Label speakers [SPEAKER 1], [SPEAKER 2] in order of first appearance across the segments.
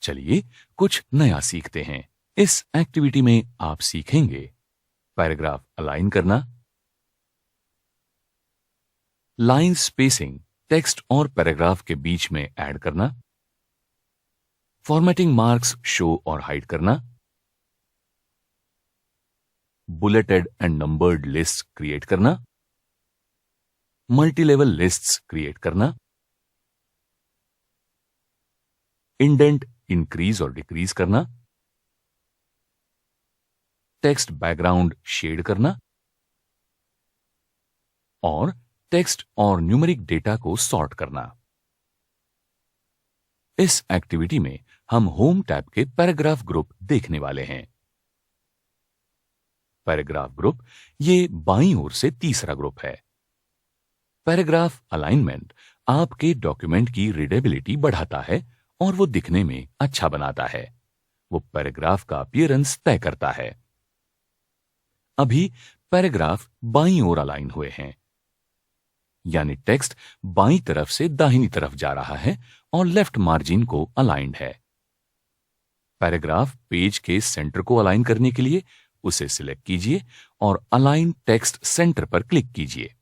[SPEAKER 1] चलिए कुछ नया सीखते हैं। इस एक्टिविटी में आप सीखेंगे पैराग्राफ अलाइन करना, लाइन स्पेसिंग टेक्स्ट और पैराग्राफ के बीच में ऐड करना, फॉर्मेटिंग मार्क्स शो और हाइड करना, bulleted and numbered list create करना, मल्टीलेवल लिस्ट्स क्रिएट करना, इंडेंट इंक्रीज और डिक्रीज करना, टेक्स्ट बैकग्राउंड शेड करना और टेक्स्ट और न्यूमेरिक डेटा को सॉर्ट करना। इस एक्टिविटी में हम होम टैब के पैराग्राफ ग्रुप देखने वाले हैं। पैराग्राफ ग्रुप ये बाईं ओर से तीसरा ग्रुप है। पैराग्राफ अलाइनमेंट आपके डॉक्यूमेंट की रीडेबिलिटी बढ़ाता है और वो दिखने में अच्छा बनाता है। वो पैराग्राफ का अपीयरेंस तय करता है। अभी पैराग्राफ बाईं ओर अलाइन हुए हैं, यानी टेक्स्ट बाईं तरफ से दाहिनी तरफ जा रहा है और लेफ्ट मार्जिन को अलाइंड है। पैराग्राफ पेज के सेंटर को अलाइन करने के लिए उसे सिलेक्ट कीजिए और अलाइन टेक्स्ट सेंटर पर क्लिक कीजिए।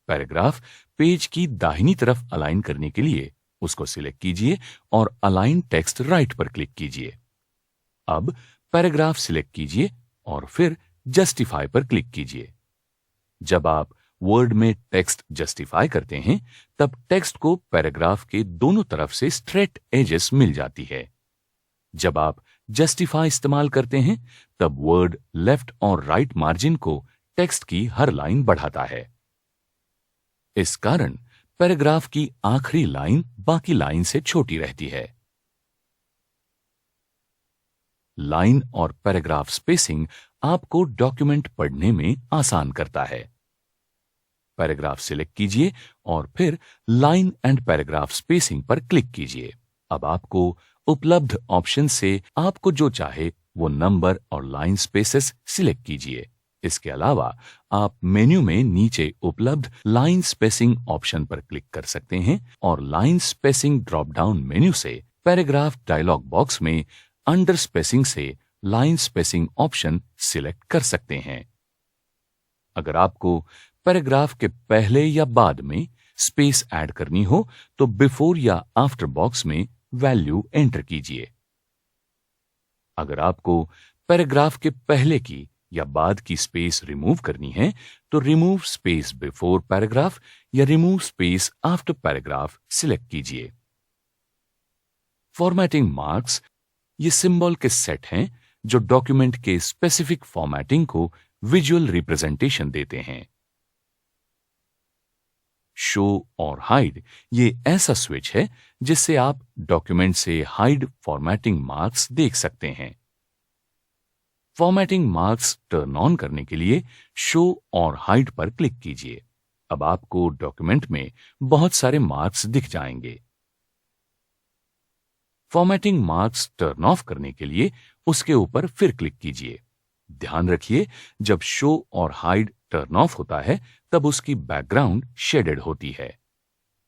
[SPEAKER 1] पैराग्राफ पेज की दाहिनी तरफ अलाइन करने के लिए उसको सिलेक्ट कीजिए और अलाइन टेक्स्ट राइट पर क्लिक कीजिए। अब पैराग्राफ सिलेक्ट कीजिए और फिर जस्टिफाई पर क्लिक कीजिए। जब आप वर्ड में टेक्स्ट जस्टिफाई करते हैं तब टेक्स्ट को पैराग्राफ के दोनों तरफ से स्ट्रेट एजेस मिल जाती है। जब आप जस्टिफाई इस्तेमाल करते हैं तब वर्ड लेफ्ट और राइट मार्जिन को टेक्स्ट की हर लाइन बढ़ाता है। इस कारण पैराग्राफ की आखिरी लाइन बाकी लाइन से छोटी रहती है। लाइन और पैराग्राफ स्पेसिंग आपको डॉक्यूमेंट पढ़ने में आसान करता है। पैराग्राफ सिलेक्ट कीजिए और फिर लाइन एंड पैराग्राफ स्पेसिंग पर क्लिक कीजिए। अब आपको उपलब्ध ऑप्शन से आपको जो चाहे वो नंबर और लाइन स्पेसेस सिलेक्ट कीजिए। इसके अलावा आप मेन्यू में नीचे उपलब्ध लाइन स्पेसिंग ऑप्शन पर क्लिक कर सकते हैं और line spacing drop down menu से पैराग्राफ डायलॉग बॉक्स में अंडर स्पेसिंग से लाइन स्पेसिंग ऑप्शन सिलेक्ट कर सकते हैं। अगर आपको पैराग्राफ के पहले या बाद में स्पेस ऐड करनी हो तो बिफोर या आफ्टर बॉक्स में वैल्यू एंटर कीजिए। अगर आपको पैराग्राफ के पहले की या बाद की स्पेस रिमूव करनी है तो रिमूव स्पेस बिफोर पैराग्राफ या remove space after paragraph select कीजिए। फॉर्मेटिंग मार्क्स ये सिंबल के सेट हैं जो डॉक्यूमेंट के स्पेसिफिक फॉर्मेटिंग को विजुअल रिप्रेजेंटेशन देते हैं। शो और हाइड ये ऐसा स्विच है जिससे आप डॉक्यूमेंट से हाइड फॉर्मेटिंग मार्क्स देख सकते हैं। फॉर्मेटिंग मार्क्स टर्न ऑन करने के लिए शो और हाइड पर क्लिक कीजिए। अब आपको डॉक्यूमेंट में बहुत सारे मार्क्स दिख जाएंगे। फॉर्मेटिंग मार्क्स टर्न ऑफ करने के लिए उसके ऊपर फिर क्लिक कीजिए। ध्यान रखिए, जब शो और हाइड टर्न ऑफ होता है तब उसकी बैकग्राउंड शेडेड होती है।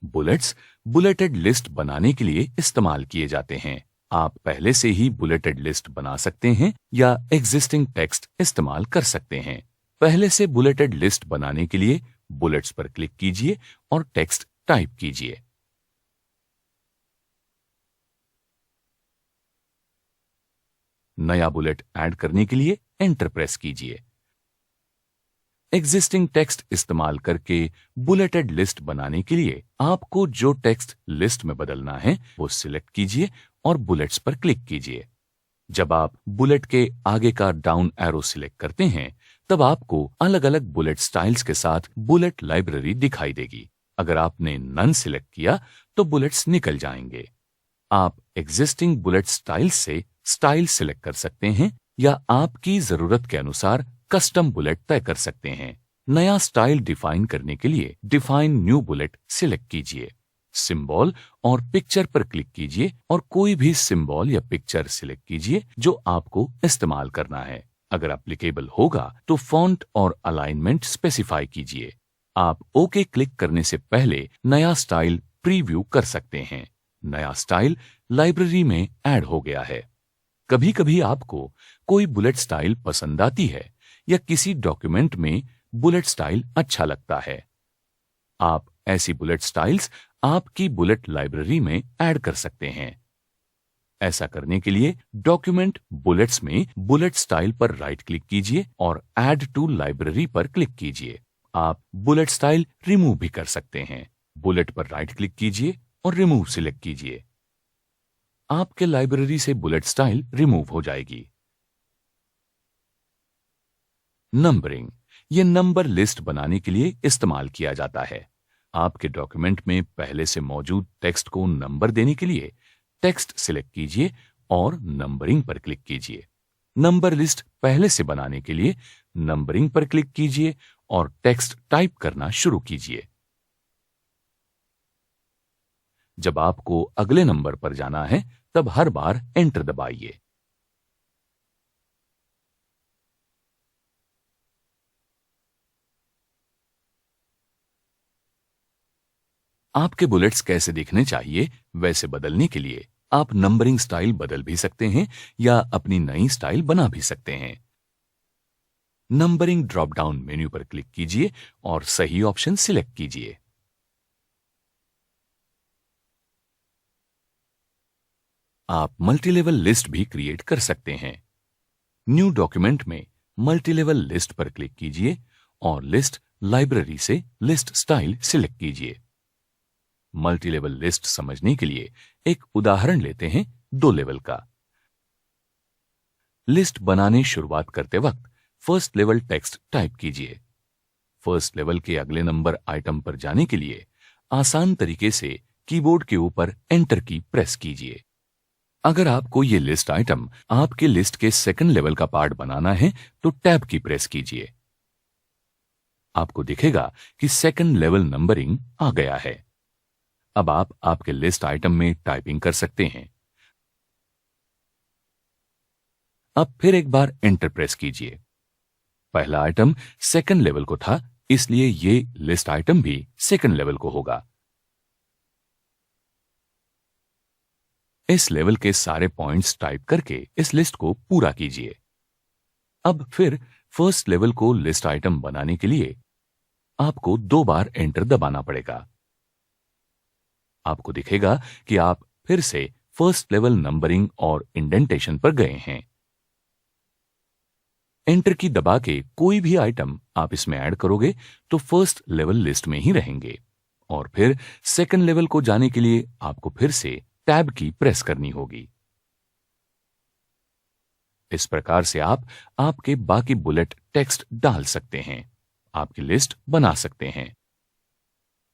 [SPEAKER 1] बुलेट्स बुलेटेड लिस्ट बनाने के लिए इस्तेमाल किए जाते हैं। आप पहले से ही बुलेटेड लिस्ट बना सकते हैं या एग्जिस्टिंग टेक्स्ट इस्तेमाल कर सकते हैं। पहले से बुलेटेड लिस्ट बनाने के लिए बुलेट्स पर क्लिक कीजिए और टेक्स्ट टाइप कीजिए। नया बुलेट ऐड करने के लिए एंटर प्रेस कीजिए। एग्जिस्टिंग टेक्स्ट इस्तेमाल करके बुलेटेड लिस्ट बनाने के लिए आपको जो टेक्स्ट लिस्ट में बदलना है वो सिलेक्ट कीजिए और बुलेट्स पर क्लिक कीजिए। जब आप बुलेट के आगे का डाउन एरो सिलेक्ट करते हैं तब आपको अलग अलग बुलेट स्टाइल्स के साथ बुलेट लाइब्रेरी दिखाई देगी। अगर आपने नन सिलेक्ट किया तो बुलेट्स निकल जाएंगे। आप एग्जिस्टिंग बुलेट स्टाइल्स से स्टाइल सिलेक्ट कर सकते हैं या आपकी जरूरत के अनुसार कस्टम बुलेट तय कर सकते हैं। नया स्टाइल डिफाइन करने के लिए डिफाइन न्यू बुलेट सिलेक्ट कीजिए। सिंबल और पिक्चर पर क्लिक कीजिए और कोई भी सिंबल या पिक्चर सिलेक्ट कीजिए जो आपको इस्तेमाल करना है। अगर एप्लीकेबल होगा तो फॉन्ट और अलाइनमेंट स्पेसिफाई कीजिए। आप ओके क्लिक करने से पहले नया स्टाइल प्रीव्यू कर सकते हैं। नया स्टाइल लाइब्रेरी में ऐड हो गया है। कभी कभी आपको कोई बुलेट स्टाइल पसंद आती है या किसी डॉक्यूमेंट में बुलेट स्टाइल अच्छा लगता है। आप ऐसी बुलेट स्टाइल्स आपकी बुलेट लाइब्रेरी में ऐड कर सकते हैं। ऐसा करने के लिए डॉक्यूमेंट बुलेट्स में बुलेट स्टाइल पर राइट क्लिक कीजिए और ऐड टू लाइब्रेरी पर क्लिक कीजिए। आप बुलेट स्टाइल रिमूव भी कर सकते हैं। बुलेट पर राइट क्लिक कीजिए और रिमूव सिलेक्ट कीजिए। आपके लाइब्रेरी से बुलेट स्टाइल रिमूव हो जाएगी। नंबरिंग, यह नंबर लिस्ट बनाने के लिए इस्तेमाल किया जाता है। आपके डॉक्यूमेंट में पहले से मौजूद टेक्स्ट को नंबर देने के लिए टेक्स्ट सिलेक्ट कीजिए और नंबरिंग पर क्लिक कीजिए। नंबर लिस्ट पहले से बनाने के लिए नंबरिंग पर क्लिक कीजिए और टेक्स्ट टाइप करना शुरू कीजिए। जब आपको अगले नंबर पर जाना है तब हर बार एंटर दबाइए। आपके बुलेट्स कैसे दिखने चाहिए वैसे बदलने के लिए आप नंबरिंग स्टाइल बदल भी सकते हैं या अपनी नई स्टाइल बना भी सकते हैं। नंबरिंग ड्रॉप डाउन मेन्यू पर क्लिक कीजिए और सही ऑप्शन सिलेक्ट कीजिए। आप मल्टीलेवल लिस्ट भी क्रिएट कर सकते हैं। न्यू डॉक्यूमेंट में मल्टीलेवल लिस्ट पर क्लिक कीजिए और लिस्ट लाइब्रेरी से लिस्ट स्टाइल सिलेक्ट कीजिए। मल्टीलेवल लिस्ट समझने के लिए एक उदाहरण लेते हैं 2 लेवल का। लिस्ट बनाने शुरुआत करते वक्त फर्स्ट लेवल टेक्स्ट टाइप कीजिए। फर्स्ट लेवल के अगले नंबर आइटम पर जाने के लिए आसान तरीके से कीबोर्ड के ऊपर एंटर की प्रेस कीजिए। अगर आपको ये लिस्ट आइटम आपके लिस्ट के सेकंड लेवल का पार्ट बनाना है तो टैब की प्रेस कीजिए। आपको दिखेगा कि सेकंड लेवल नंबरिंग आ गया है। अब आप आपके लिस्ट आइटम में टाइपिंग कर सकते हैं। अब फिर एक बार एंटर प्रेस कीजिए। पहला आइटम सेकंड लेवल को था, इसलिए ये लिस्ट आइटम भी सेकंड लेवल को होगा। इस लेवल के सारे पॉइंट्स टाइप करके इस लिस्ट को पूरा कीजिए। अब फिर फर्स्ट लेवल को लिस्ट आइटम बनाने के लिए आपको 2 बार एंटर दबाना पड़ेगा। आपको दिखेगा कि आप फिर से फर्स्ट लेवल नंबरिंग और इंडेंटेशन पर गए हैं। एंटर की दबा के कोई भी आइटम आप इसमें ऐड करोगे तो फर्स्ट लेवल लिस्ट में ही रहेंगे और फिर सेकंड लेवल को जाने के लिए आपको फिर से टैब की प्रेस करनी होगी। इस प्रकार से आप आपके बाकी बुलेट टेक्स्ट डाल सकते हैं, आपकी लिस्ट बना सकते हैं।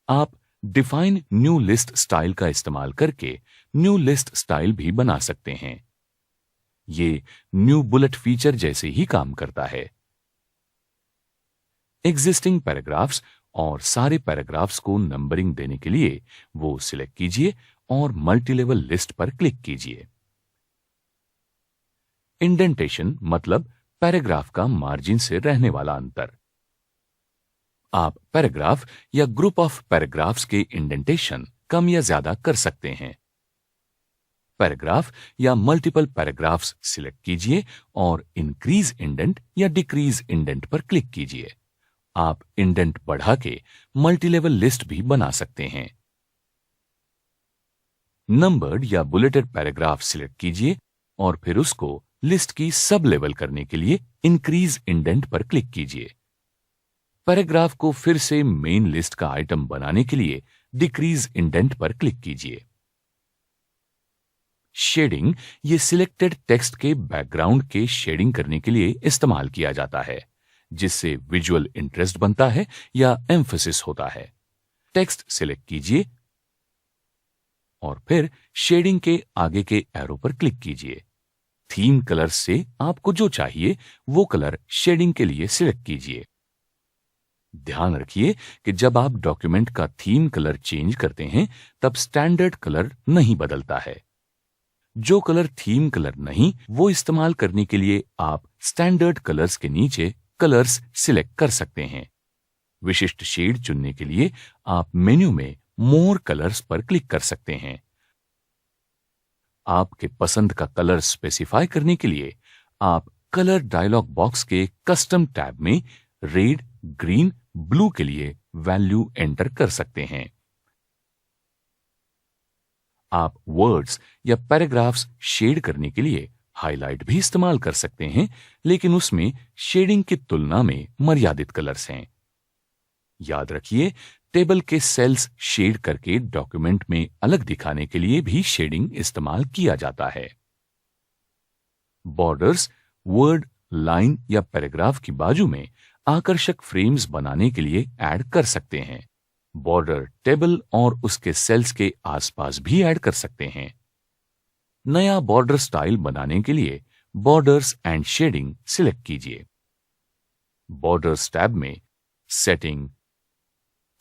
[SPEAKER 1] आप डिफाइन न्यू लिस्ट स्टाइल का इस्तेमाल करके न्यू लिस्ट स्टाइल भी बना सकते हैं। ये न्यू बुलेट फीचर जैसे ही काम करता है। एग्जिस्टिंग पैराग्राफ्स और सारे पैराग्राफ्स को नंबरिंग देने के लिए वो सिलेक्ट कीजिए और मल्टीलेवल लिस्ट पर क्लिक कीजिए। इंडेंटेशन मतलब पैराग्राफ का मार्जिन से रहने वाला अंतर। आप पैराग्राफ या ग्रुप ऑफ पैराग्राफ्स के इंडेंटेशन कम या ज्यादा कर सकते हैं। पैराग्राफ या मल्टीपल पैराग्राफ्स सिलेक्ट कीजिए और इंक्रीज इंडेंट या डिक्रीज इंडेंट पर क्लिक कीजिए। आप इंडेंट बढ़ा के मल्टीलेवल लिस्ट भी बना सकते हैं। नंबर्ड या बुलेटेड पैराग्राफ सिलेक्ट कीजिए और फिर उसको लिस्ट की सब लेवल करने के लिए इंक्रीज इंडेंट पर क्लिक कीजिए। पैराग्राफ को फिर से मेन लिस्ट का आइटम बनाने के लिए डिक्रीज इंडेंट पर क्लिक कीजिए। शेडिंग ये सिलेक्टेड टेक्स्ट के बैकग्राउंड के शेडिंग करने के लिए इस्तेमाल किया जाता है, जिससे विजुअल इंटरेस्ट बनता है या एम्फेसिस होता है। टेक्स्ट सिलेक्ट कीजिए और फिर शेडिंग के आगे के एरो पर क्लिक कीजिए। थीम कलर से आपको जो चाहिए वो कलर शेडिंग के लिए सिलेक्ट कीजिए। ध्यान रखिए कि जब आप डॉक्यूमेंट का थीम कलर चेंज करते हैं तब स्टैंडर्ड कलर नहीं बदलता है। जो कलर थीम कलर नहीं वो इस्तेमाल करने के लिए आप स्टैंडर्ड कलर्स के नीचे कलर्स सिलेक्ट कर सकते हैं। विशिष्ट शेड चुनने के लिए आप मेन्यू में मोर कलर्स पर क्लिक कर सकते हैं। आपके पसंद का कलर स्पेसिफाई करने के लिए आप कलर डायलॉग बॉक्स के कस्टम टैब में रेड, ग्रीन, ब्लू के लिए वैल्यू एंटर कर सकते हैं। आप वर्ड्स या पैराग्राफ्स शेड करने के लिए हाईलाइट भी इस्तेमाल कर सकते हैं, लेकिन उसमें शेडिंग की तुलना में मर्यादित कलर्स हैं। याद रखिए, टेबल के सेल्स शेड करके डॉक्यूमेंट में अलग दिखाने के लिए भी शेडिंग इस्तेमाल किया जाता है। बॉर्डर्स वर्ड, लाइन या पैराग्राफ की बाजू में आकर्षक फ्रेम्स बनाने के लिए ऐड कर सकते हैं। बॉर्डर टेबल और उसके सेल्स के आसपास भी ऐड कर सकते हैं। नया बॉर्डर स्टाइल बनाने के लिए बॉर्डर्स एंड शेडिंग सिलेक्ट कीजिए। बॉर्डर्स टैब में सेटिंग,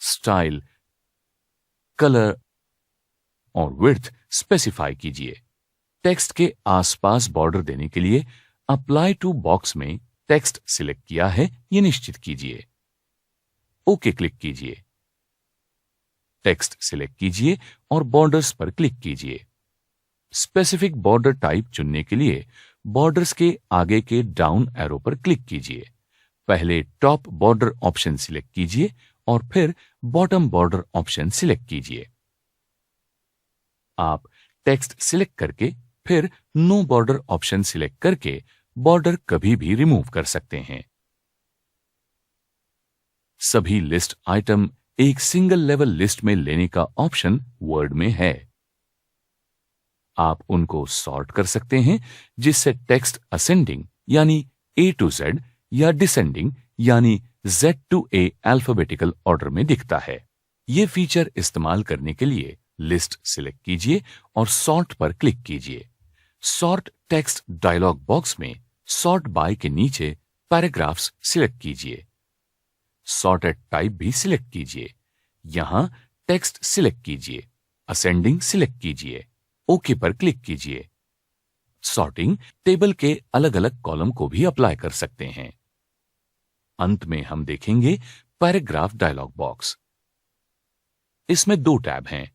[SPEAKER 1] स्टाइल, कलर और विड्थ स्पेसिफाई कीजिए। टेक्स्ट के आसपास बॉर्डर देने के लिए अप्लाई टू बॉक्स में टेक्स्ट सिलेक्ट किया है ये निश्चित कीजिए। ओके क्लिक कीजिए। टेक्स्ट सिलेक्ट कीजिए और बॉर्डर्स पर क्लिक कीजिए। स्पेसिफिक बॉर्डर टाइप चुनने के लिए बॉर्डर्स के आगे के डाउन एरो पर क्लिक कीजिए। पहले टॉप बॉर्डर ऑप्शन सिलेक्ट कीजिए और फिर बॉटम बॉर्डर ऑप्शन सिलेक्ट कीजिए। आप टेक्स्ट सिलेक्ट करके फिर नो बॉर्डर ऑप्शन सिलेक्ट करके बॉर्डर कभी भी रिमूव कर सकते हैं। सभी लिस्ट आइटम एक सिंगल लेवल लिस्ट में लेने का ऑप्शन वर्ड में है। आप उनको सॉर्ट कर सकते हैं, जिससे टेक्स्ट असेंडिंग यानी A to Z या डिसेंडिंग यानी Z to A alphabetical order में दिखता है। यह फीचर इस्तेमाल करने के लिए लिस्ट सिलेक्ट कीजिए और सॉर्ट पर क्लिक कीजिए। सॉर्ट टेक्स्ट डायलॉग बॉक्स में सॉर्ट बाय के नीचे पैराग्राफ्स सिलेक्ट कीजिए। सॉर्टेड टाइप भी सिलेक्ट कीजिए। यहां टेक्स्ट सिलेक्ट कीजिए, असेंडिंग सिलेक्ट कीजिए, ओके पर क्लिक कीजिए। सॉर्टिंग टेबल के अलग अलग कॉलम को भी अप्लाई कर सकते हैं। अंत में हम देखेंगे पैराग्राफ डायलॉग बॉक्स। इसमें दो टैब हैं,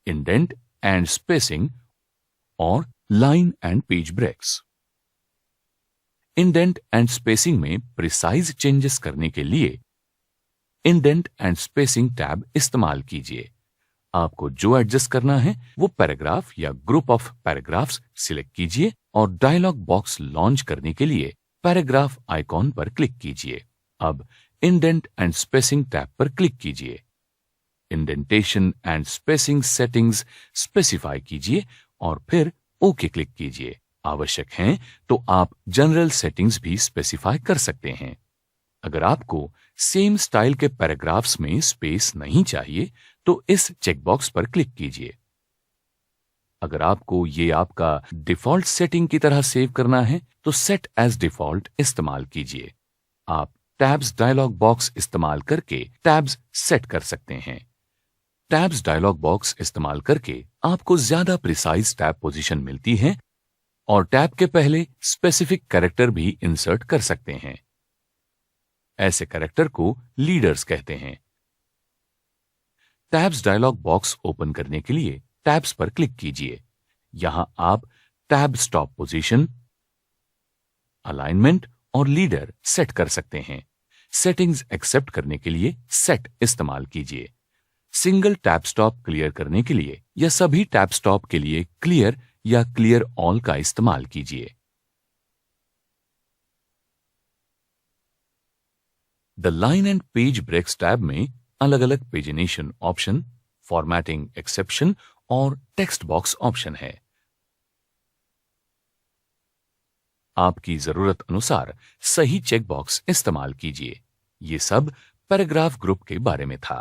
[SPEAKER 1] इंडेंट एंड स्पेसिंग और line and page breaks. Indent and spacing में प्रिसाइज चेंजेस करने के लिए इंडेंट एंड स्पेसिंग टैब इस्तेमाल कीजिए। आपको जो एडजस्ट करना है वो पैराग्राफ या ग्रुप ऑफ पैराग्राफ्स सिलेक्ट कीजिए और डायलॉग बॉक्स लॉन्च करने के लिए पैराग्राफ आइकॉन पर क्लिक कीजिए। अब इंडेंट एंड स्पेसिंग टैब पर क्लिक कीजिए। Indentation and spacing settings specify कीजिए और फिर ओके क्लिक कीजिए। आवश्यक है तो आप जनरल सेटिंग्स भी स्पेसिफाई कर सकते हैं। अगर आपको सेम स्टाइल के पैराग्राफ्स में स्पेस नहीं चाहिए तो इस चेकबॉक्स पर क्लिक कीजिए। अगर आपको ये आपका डिफॉल्ट सेटिंग की तरह सेव करना है तो सेट एज डिफॉल्ट इस्तेमाल कीजिए। आप टैब्स डायलॉग बॉक्स इस्तेमाल करके टैब्स सेट कर सकते हैं। टैब्स डायलॉग बॉक्स इस्तेमाल करके आपको ज्यादा प्रिसाइज टैब पोजीशन मिलती है और टैब के पहले स्पेसिफिक कैरेक्टर भी इंसर्ट कर सकते हैं। ऐसे कैरेक्टर को लीडर्स कहते हैं। टैब्स डायलॉग बॉक्स ओपन करने के लिए टैब्स पर क्लिक कीजिए। यहां आप टैब स्टॉप पोजीशन, अलाइनमेंट और लीडर सेट कर सकते हैं। सेटिंग्स एक्सेप्ट करने के लिए सेट इस्तेमाल कीजिए। सिंगल टैब स्टॉप क्लियर करने के लिए या सभी टैब स्टॉप के लिए क्लियर या क्लियर ऑल का इस्तेमाल कीजिए। The line and page breaks tab में अलग अलग पेजिनेशन ऑप्शन, फॉर्मेटिंग एक्सेप्शन और टेक्स्ट बॉक्स ऑप्शन है। आपकी जरूरत अनुसार सही चेक बॉक्स इस्तेमाल कीजिए। ये सब पैराग्राफ ग्रुप के बारे में था।